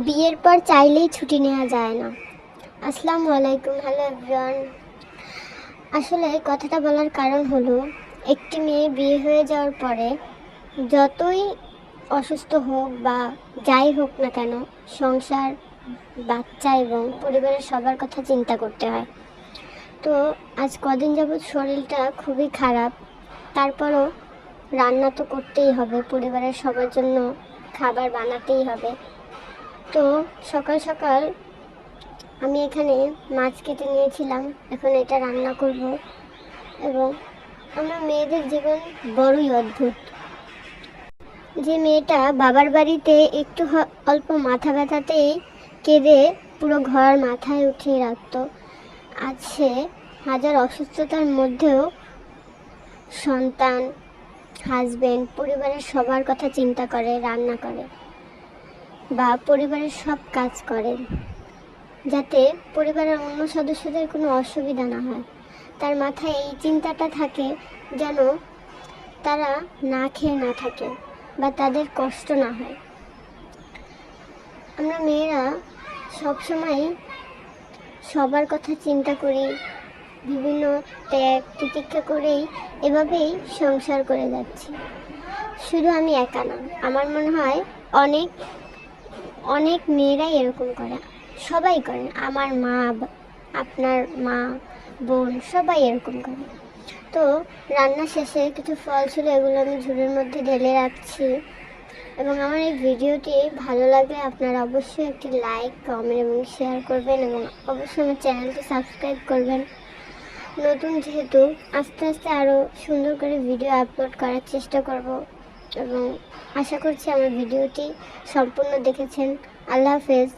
বিয়ের পর চাইলেই ছুটি নেওয়া যায় না। আসসালামু আলাইকুম, হ্যালো এভরিওয়ান। আসলে কথাটা বলার কারণ হলো, একটি মেয়ে বিয়ে হয়ে যাওয়ার পরে যতই অসুস্থ হোক বা যাই হোক না কেন, সংসার, বাচ্চা এবং পরিবারের সবার কথা চিন্তা করতে হয়। তো আজ কদিন যাবৎ শরীরটা খুবই খারাপ, তারপরও রান্না তো করতেই হবে, পরিবারের সবার জন্য খাবার বানাতেই হবে। তো সকাল সকাল আমি এখানে মাছ কেটে নিয়েছিলাম, এখন এটা রান্না করব। এবং আমরা মেয়েদের জীবন বড়ই অদ্ভুত। যে মেয়েটা বাবার বাড়িতে একটু অল্প মাথা ব্যথাতেই কেঁদে পুরো ঘর মাথায় উঠিয়ে রাখত, আজ সে হাজার অসুস্থতার মধ্যেও সন্তান, হাজবেন্ড, পরিবারের সবার কথা চিন্তা করে রান্না করে বা পরিবারের সব কাজ করে, যাতে পরিবারের অন্য সদস্যদের কোনো অসুবিধা না হয়। তার মাথায় এই চিন্তাটা থাকে যেন তারা না খেয়ে না থাকে বা তাদের কষ্ট না হয়। আমরা মেয়েরা সবসময় সবার কথা চিন্তা করি, বিভিন্ন ত্যাগ তিতিক্ষা করেই এভাবেই সংসার করে যাচ্ছি। শুধু আমি একা না, আমার মনে হয় অনেক অনেক মেয়েরাই এরকম করে, সবাই করে। আমার মা, আপনার মা, বোন সবাই এরকম করে। তো রান্না শেষে কিছু ফল ছিল, এগুলো আমি ঝুড়ির মধ্যে ঢেলে রাখছি। এবং আমার এই ভিডিওটি ভালো লাগলে আপনারা অবশ্যই একটি লাইক, কমেন্ট এবং শেয়ার করবেন, এবং অবশ্যই আমার চ্যানেলটি সাবস্ক্রাইব করবেন। নতুন যেহেতু আস্তে আস্তে আরও সুন্দর করে ভিডিও আপলোড করার চেষ্টা করব, এবং আশা করছি আমার ভিডিওটি সম্পূর্ণ দেখেছেন। আল্লাহ হাফেজ।